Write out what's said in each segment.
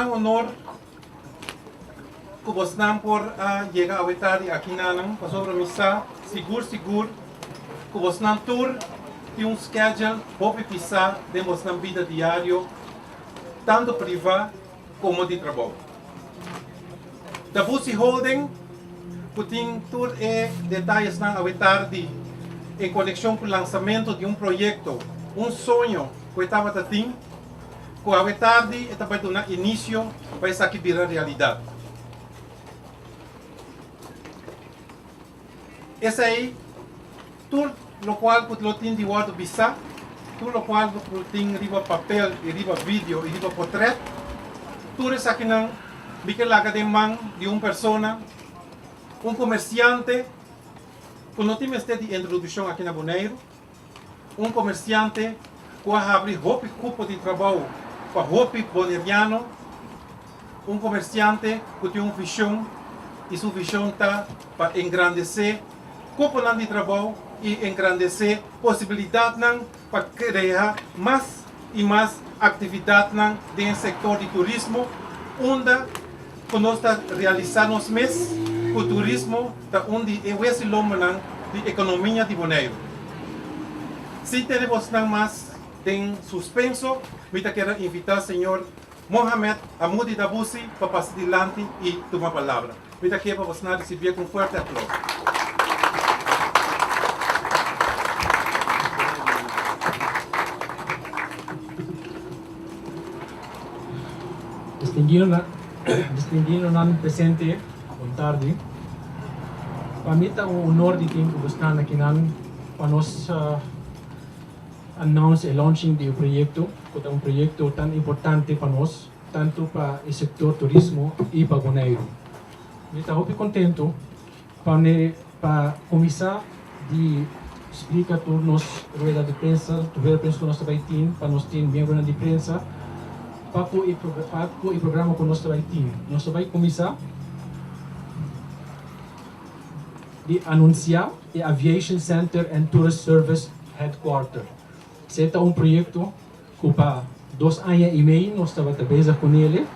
gran honor que vos nan por llegar a vetar aquí nanang sobre misa seguro que vos nan tour e schedule hope pisar de vos nan vida diário tanto privado como de trabalho. Da Bussi Holding putin tour detalhes nan a vetar em conexão com o lançamento de projeto, sonho que estava tendo, que a tarde estava dando início para isso aqui virar realidade. Esse aí, tudo o qual eu tenho de guarda visa, tudo o qual eu tenho riba papel, e riba vídeo, e riba portrait, tudo isso aqui não, bique laga de mão de pessoa, comerciante, que não tem este de introdução aqui na Bonaire, comerciante que abre roupa cupo de trabalho para roupa boneriano, comerciante que tem visão e sua visão está para engrandecer cupo de trabalho e engrandecer possibilidade para criar mais e mais atividade dentro do setor de turismo, onde nós estamos realizando os meses o turismo onde é esse lombo de economia de Bonaire. Se temos mais em suspenso, eu quero invitar o senhor Mohamed Hamoudi da Bussi para passar adiante e tomar a palavra. Eu quero para você receber com forte aplauso. Distinguido nan presente, boa tarde. Para mim é honor de ter gostar aqui para nós announce e launching do projeto, que é projeto tão importante para nós, tanto para o setor turismo e para Bonaire. Eu estou muito contente para começar a explicar toda nossa rueda de prensa, toda a prensa que nós também temos, para nós ter membros de prensa, para o programa que nós também temos. Nós vamos começar de anunciar o Aviation Center and Tourist Service Headquarter. Esse é projeto que para 2 anos e meio nós estamos trabalhando com ele.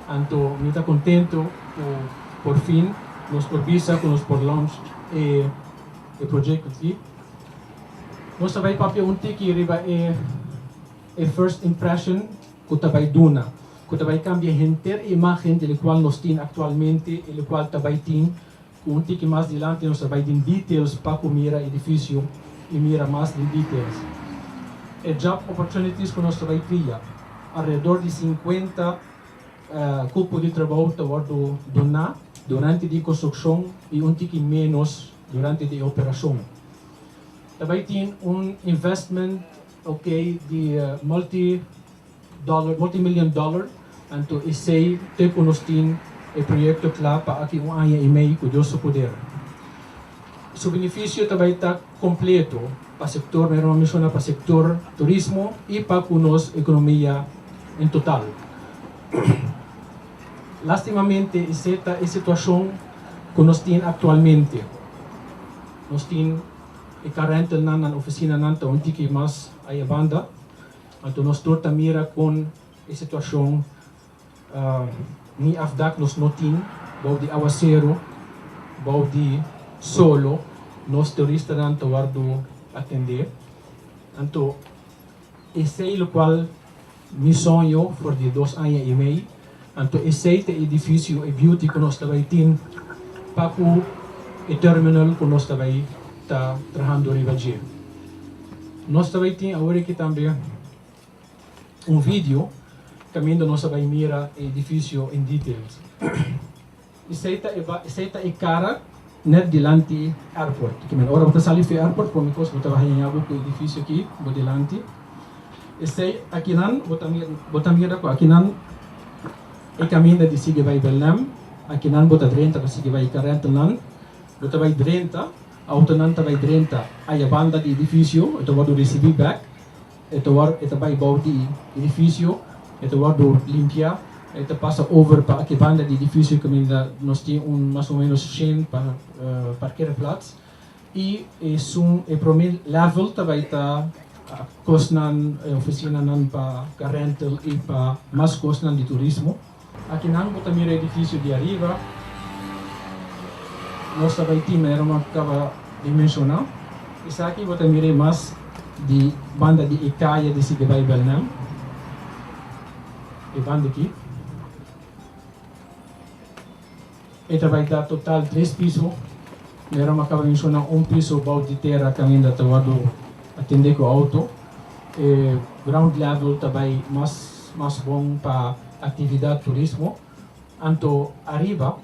Então, eu estou contente por fim, nós por visa, que nós por launch o projeto aqui. Nós também para que riba é first impression que também duna, que também cambia a inteira imagem do qual nós temos atualmente e do qual também temos. Um tique mais adiante nós também temos details para mira edifício e mira mais de details. E job opportunities que nós também cria, ao redor de 50 cupos de trabalho que donar durante a construção e tique menos durante a operação. Também tem investment de multi-million dollar, então esse tipo nós temos o projeto claro para aqui ano e meio que Deus poder. O benefício também está completo para o setor, para o setor turismo e para a nossa economia em total. Lastimamente, essa é a situação que nós temos atualmente. Nós temos a carente na oficina onde que mais a banda, então nós torta mira com a situação ni afdak nos notin, bau di awasero, bau di solo, nos turista nan tawardo atender. Então, esse é o qual mi sonho por de 2 anos e meio. Então, esse é o edifício e beauty que nós também temos para o terminal que nós também está trabalhando riba. Nós também temos agora aqui também vídeo caminho nós vai mirar o edifício em details. Esta é cara net dilante airport. Kemen ora bota sali fe airport por mikos bota bahaya bu ko edifício aqui bo dilante. Este aqui nan bota mira ko aqui nan e caminho de sigue vai Belém, aqui nan bota 30 que sigue vai 40 nan, bota vai 30, auto nan vai 30 a banda de edifício, então vou receber back, então vai bau de edifício. Itu waktu limpia, itu passa over para a banda de edifício que nós temos mais ou menos 100 parkeerplaats e o primeiro level também está cosnan oficina nan para rental e para mais cosnan de turismo. Aqui não bota mira edifício de arriba. Nós também time era uma acaba de mencionar. Isso aqui bota mira mais de banda de Icaya de Sigabay Belnam. E banda aqui. Esta vai dar total 3 pisos. Meron acaba de mencionar piso bau de terra kami da tawado atender com o auto. Ground level também mais bom para atividade turismo. Anto arriba,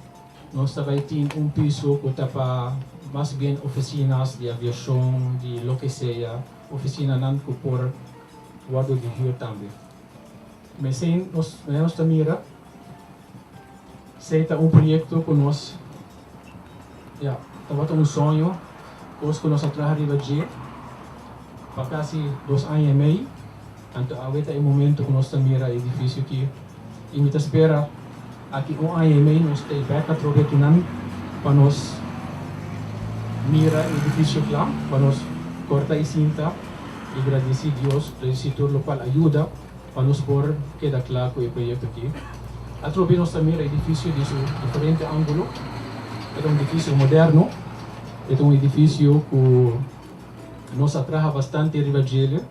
nós também temos piso que está para mais bem oficinas de aviação, de lo que seja, oficina não que por guardo de rio também. Mas sem nós mira, se está projeto que nós, estava sonho, que nós atrás arriba de para quase 2 anos e meio. Então, agora é o momento que nós mira o edifício aqui. E me espera aqui 1 ano e meio, nós temos back a trocar aqui para nós mira o edifício lá, para nós cortar e cinta e agradecer a Deus, o setor local ajuda para nós pôr queda claro com o projeto aqui. A trocar nós mira o edifício de diferente ângulo. É um edifício moderno, é um edifício que nos atrai bastante rivaggele,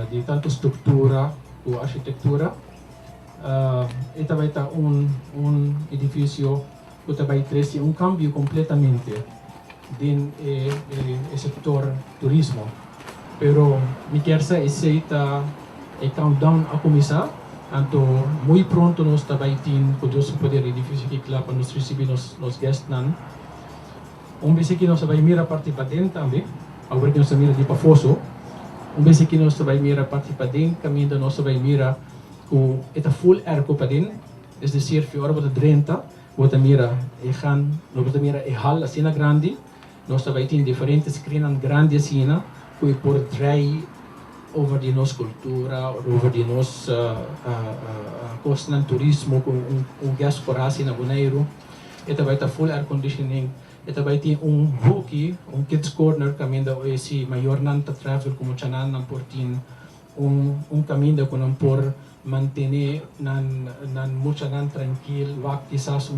de tanto estrutura como arquitetura. E também está edifício que também traz cambio completamente no setor turismo. Pero me quero dizer que countdown a começar. Então, muito pronto nós também temos o poder edifício que lá para nos receber nos guests. Vez que nós vai mirar a parte para dentro também, agora que nós mira de para fosso. Vez que nós vai mirar a parte para dentro, caminho nós vai mirar com esta full arco para dentro, é decir, fora para 30, bota mira e hall assim grande, nós vai ter diferentes screens grandes assim, que por trai over de nossa cultura, over de nossa costa do turismo, com gas por assim na Bonaire. Esta vai ter full air conditioning. Esta vai ter hooky, kids corner, caminho esse maior nanta travel como chanan não por tin caminho que não por manter nan mucha nan tranquilo, quizás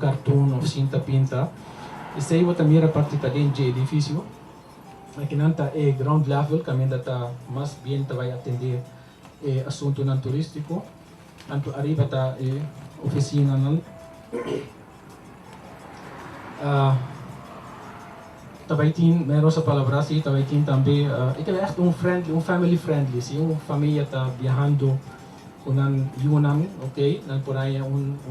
cartoon ou cinta pinta. Isso aí vou mira parte para dentro do edifício. Aqui nanta é ground level, caminho está mais bem vai atender assunto nan turístico. Anto arriba está oficina nan. Também tem, meron sa palavra assim, também tem também, ito é friendly, family friendly, se família está viajando unan yunam, ok, nan por aí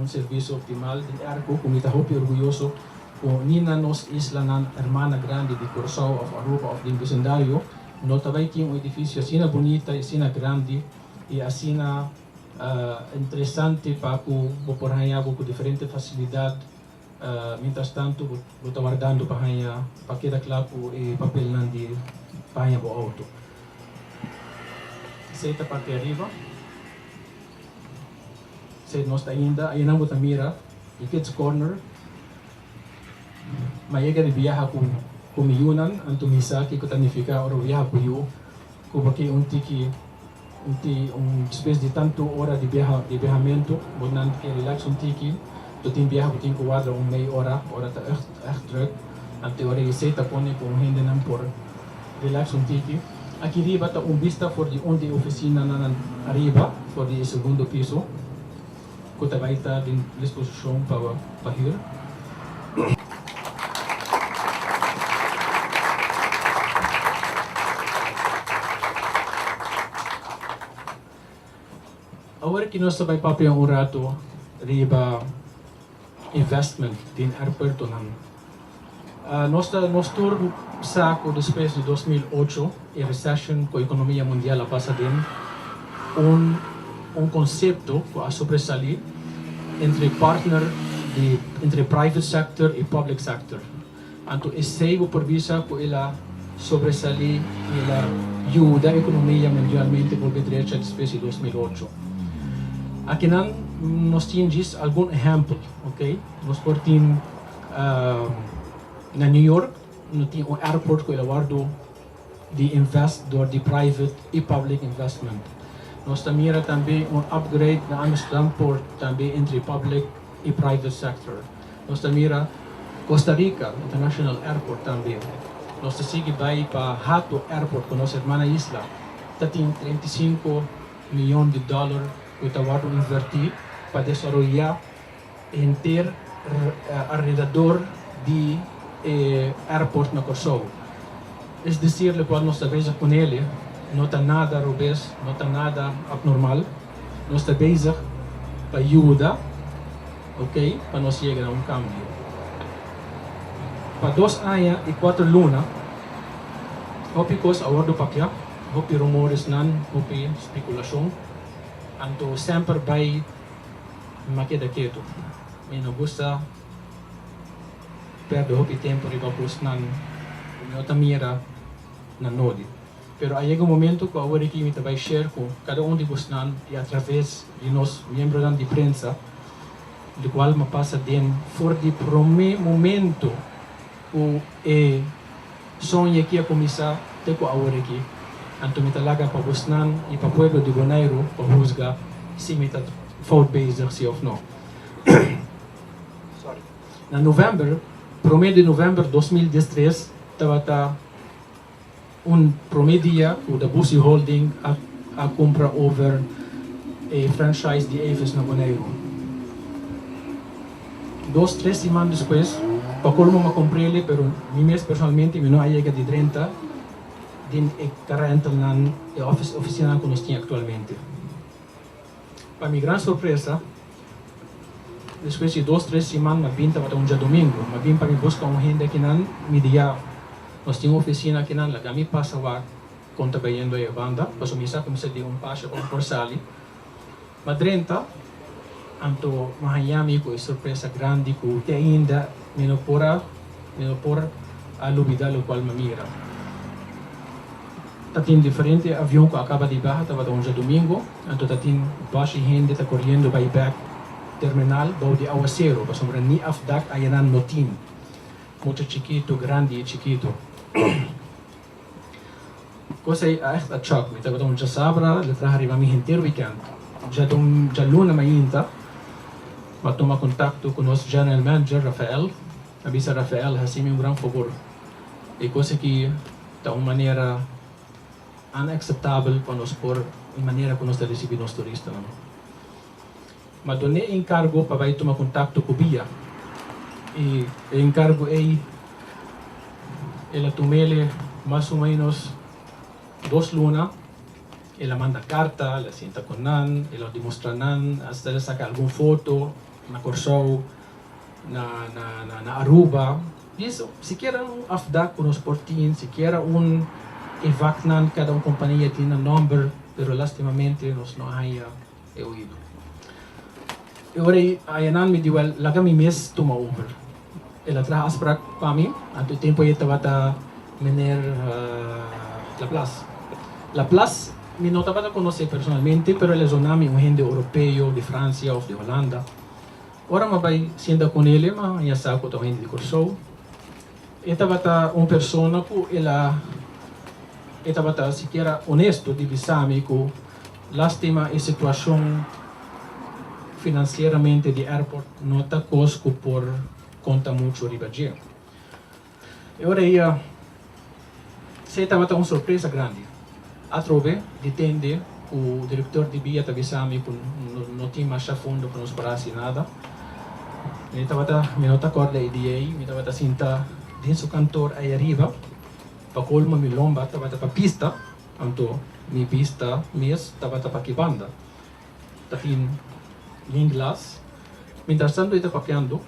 serviço optimal, de arco, como está hopi orgulhoso, com nina nos isla nan hermana grande de Curaçao of Aruba of de vecindario, no também tem edifício assim bonita, assim grande e assim interessante para que por aí com diferente facilidade. Mientras tanto, vou estar guardando para quedar claro e papel de para o auto. Esta parte arriba, se nós ainda não vou mira e kids corner, mas é que viaja com milionan, anto misa que significa ora viaja com eu, porque tiki espécie de tanto hora de viajamento, vou não que relax tiki. Tu tem viaje que tem que guardar meia hora está echt druk. Ante hora que se põe com gente não por relax tiki. Aqui arriba está vista for de onde oficina na arriba, for de segundo piso. Que vai estar em disposição para ir. Agora que nós vai papel rato riba investment din aeropuerto nós turno saco depois de 2008 e recession com a economia mundial a passa conceito a sobresalir entre partner entre private sector e public sector. Então esse por visa que ela sobresalir e ela ajuda a economia mundialmente por derecha depois de 2008. Aqui nós temos algum exemplo, ok? Nós temos na New York, nós temos um aeroporto que ela guarda de invest de private e public investment. nós mira também upgrade na Amsterdam Port, também entre public e private sector. Nós mira Costa Rica International Airport também. Nós sigue vai para Hato Airport, com nossa irmã isla. Tem $35 milhões que está invertir para desenvolver inteiro alrededor de airport na Kosovo. É dizer, quando nós estamos com ele, não está nada robês, não está nada abnormal. Nós estamos bezig para ajudar, ok? Para nós chegar a cambio. Para 2 anos e 4 lunas, hopi coisa a ordem para hopi rumores nan, hopi especulação, anto sempre vai makeda quieto. Me não gusta perder hopi tempo riba plus nan, não tá mira na nodi. Pero aí chega momento que agora que me vai share com cada de vocês e através de nós membros da imprensa, do qual me passa den for de primeiro momento o sonho que a começar até com agora aqui, anto me talaga para vocês e para o povo de Bonaire para juzgar se me tá fault based se ou não. Sorry. Na novembro, primeiro de novembro de 2013, estava primeiro dia o da Bussi Holding a comprar over a franchise de Avis na Bonaire. 2-3 semanas depois, para colmo me comprei ele, pero mim personalmente me não chega de 30 din current na oficina que nós temos atualmente. Para minha grande surpresa, depois de 2-3 semanas, me vim para um dia domingo, me vim para buscar gente que não me dia. Nós tínhamos oficina aqui na Lagami Passawa, quando trabalhando a banda, para começar de passo com Corsali. Mas 30, anto mahayami ko surpresa grande ko te ainda minopora a lubida lo qual mamira. Tatin diferente avião que acaba de barra, estava um dia domingo, anto tatin baixa gente está correndo by back terminal, bao de Aguacero, para sombra ni afdak ayanan notin. Muito chiquito, grande e chiquito. Cosa é echt a choque, me estava já sabra, le traha riba mi inteiro weekend. Já luna mainta, para tomar contato com o nosso general manager, Rafael. Avisa Rafael, assim um grande favor. E coisa que está uma maneira unacceptável para nós por a maneira que nós recebemos os turistas. Mas donei encargo para vai tomar contato com o Bia. E o encargo é ela tomele mais ou menos 2 lunas. Ela manda carta, ela senta com nan, ela demonstra nan, hasta ela saca alguma foto na Corsou, na Aruba. Isso, sequer afdak com os portinhos, sequer evac nan, cada companhia tem um número, pero lastimamente nós não haya ouído. E ora, a nan me diu, laga mi mes toma over. Ela traz para mim, anto tempo ela estava mener La Place, me não estava a conhecer personalmente, pero ele é um gente europeu, de França ou de Holanda. Ora, eu vai sendo com ele, mas já sabe que gente de Corsou. Ele estava uma pessoa que ela estava sequer honesto de dizer que lástima a situação financeiramente de airport não está cosco por conta muito ribadia. Ora, se estava uma surpresa grande. A trove, detende, o diretor de BIA avisou-me que não tinha mais fundo para nos parar nada. Me não acorda a ideia, me estava sentado dentro do cantor aí arriba, para colma me lomba, estava para pista, então minha pista estava para que banda. Estava em inglês, mientras tanto estava papiando,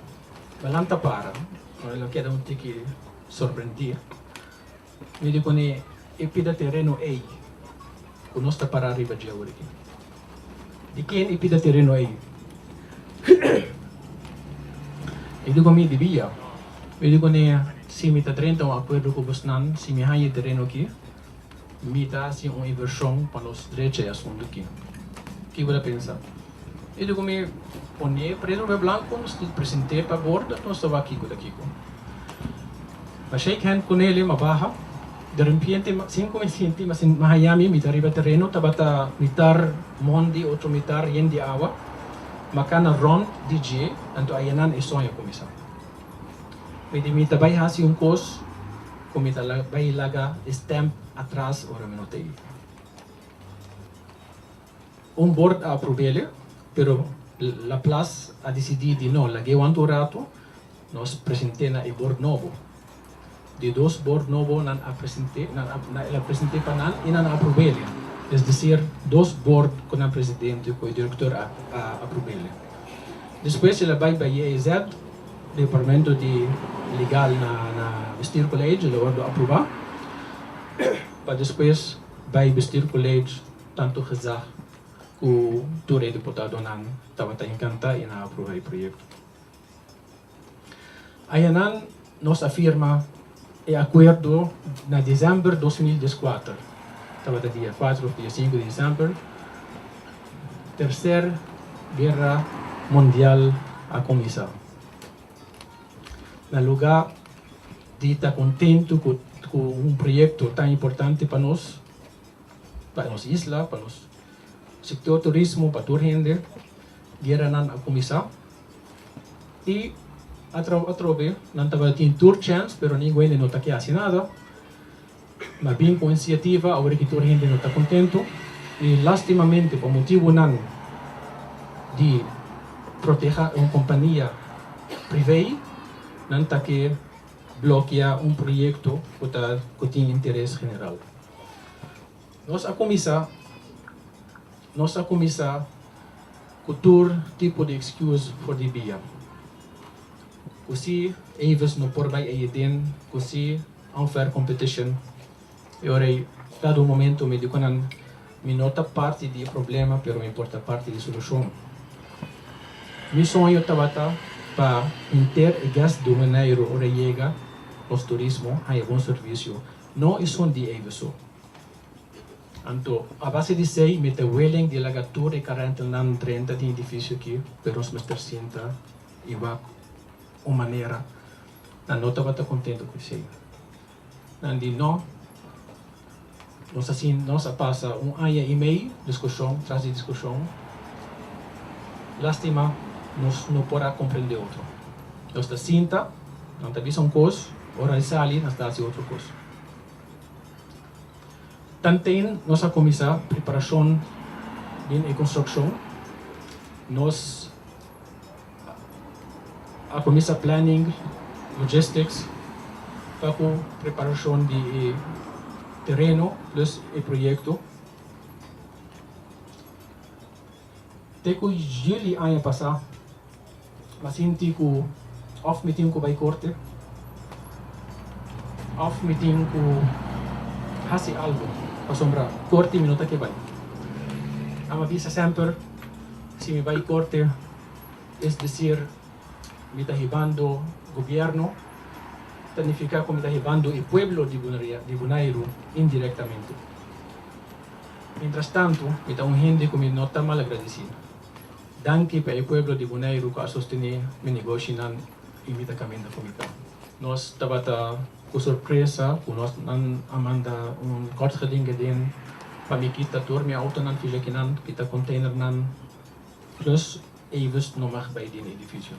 balanta para, ela queda tique surpreendia. Me digo ne ipida terreno aí, que nós está para arriba de agora aqui. De quem ipida terreno aí? Eu digo me devia, eu digo ne se me está 30 um acordo com você não, se me há terreno aqui, me dá assim uma inversão para nós direito e assunto aqui. O que você pensa? Eu digo me pone preso no branco, nós te apresentei para borda, nós estava aqui com daqui com. Mas shake hand com ele, mabaha. de repente, 5 mas in Miami, mitar iba terreno, tabata mitar mondi, outro mitar yen di awa, makana ron DJ, anto ayanan isonyo kumisa. Pwede mita bay hasi yung kos, kumita bay laga stamp atrás ora minutay. Un board a aprobele, pero la plus a decidido no, lagi wanto rato, nos presente na i board novo. De dos board novo nan a presente, la presente pa nan, inan a aprobele. Es decir, dos board con el presidente, con el director a aprobele. Después se la vai by EZ, Departamento de Legal na Vestir College, lo vado aprovar. Pa depois vai Vestir College, tanto gezag, o Ture deputado nan, estava encanta e na aprovar o projeto. Ayanan nos afirma e acordo na dezembro de 2014. Estava dia 4 ou dia 5 de dezembro. Terceira Guerra Mundial a começar. Na lugar de estar contente com projeto tão importante para nós, para nossa isla, para nosso setor turismo, para toda gente, guerra nan a começar. E atrove, não estava tendo tour chance, pero ninguém não está aqui assinada. Mas bem com iniciativa, agora que toda gente não está contente. E lastimamente, por motivo nan de proteger uma companhia privada, não está que bloquear um projeto que tem interesse general. Nós a começar com todo tipo de excuse for the via. Kusi eves no por vai eden, kusi unfair competition. E ora cada momento me digo nan me nota parte do problema, pero me importa parte da solução. Mi sonho tabata para inter e gas do maneiro ora chega os turismo a bom serviço. Não é só de eveso. Anto a base de sei me te welling de lagatura e 40 nan 30 de edifício aqui, pero os mester sinta e va uma maneira na nota bata contento com isso. Nandi não nós assim nós passa e-mail discussão traz de discussão. Lástima nós não pode compreender outro. Nós da cinta não tá visão coisa, ora sali nós dá outro coisa. Tanto nós a começar preparação de construção, nós a começar planning, logistics, para a preparação de terreno plus o projeto. Teco juli ano passado, mas sinti que off meeting ko by corte, off meeting ko hasi algo, pasombra corte minuta que vai. Ama visa sempre, se me vai corte, es decir, me está llevando gobierno, significa que me está llevando el pueblo de Bonaire indirectamente. Mientras tanto, me está un gente que me no está mal agradecido. Danke para el pueblo de Bonaire que ha sostenido mi negocio y me está caminando con mi casa. Nos estaba con sorpresa, que nos manda un kortgeding gedaan, para me kita door mijn auto nan filekinan, kita container nan, plus even nog mag bij die edificio.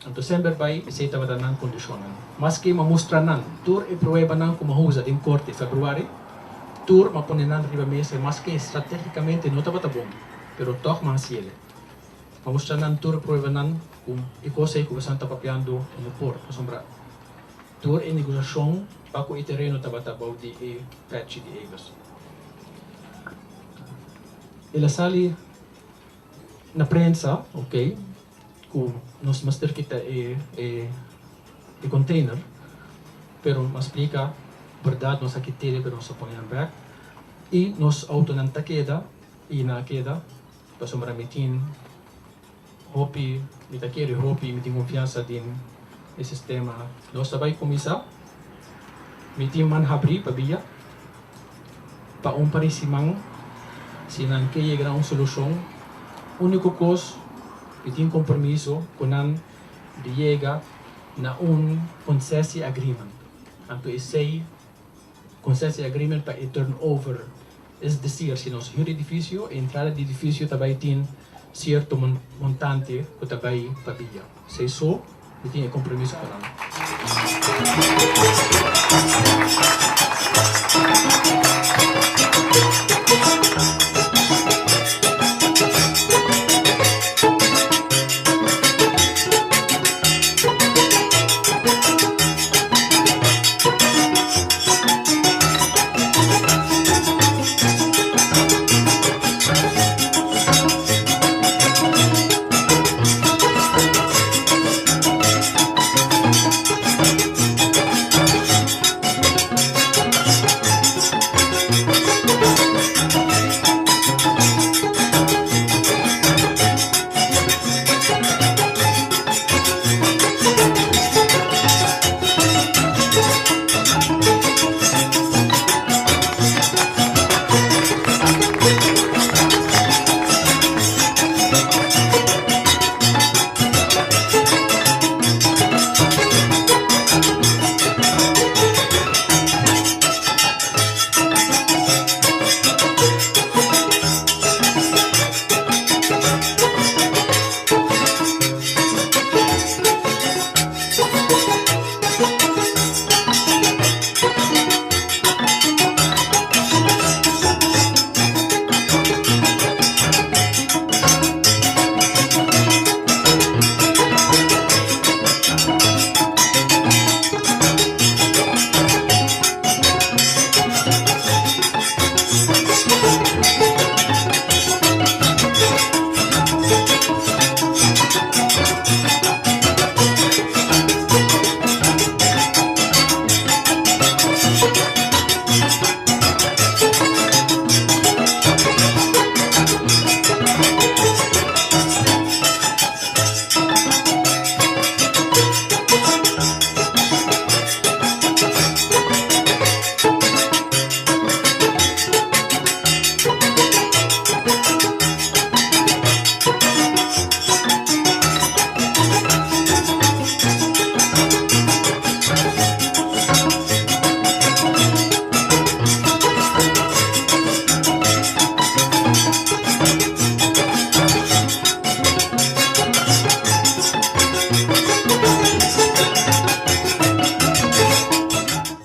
En December bij is dat we dan aan conditionen. Maski mamustra nan, tour e prueba nan como huza din corte februari, tour ma ponen nan riba mese, maski estrategicamente no estaba bom, pero toch mahasiele. Mamustra nan tour prueba nan, kung ikosay kung saan tapapiando no port, sombra. Tour e negociação para o terreno tabatabau de patch de Egas. Ela sali na prensa, ok, com nos master kita e container, pero mas explica verdade nos aqui tele pero nos apoiam back e nos auto nan takeda e na queda para sombra metin hopi mitakere hopi metin confiança din o sistema. Nós vai começar metin man habri pabia pa paresimang sinan que llegar a uma solução único coisa que tem compromisso com de llegar na concession agreement. anto isay consensus agreement pa i-turnover es decir, si nos hyr edificio, entrada de edificio tabay tin cierto montante ko tabay pabiya. Say so, itin compromiso ko lang.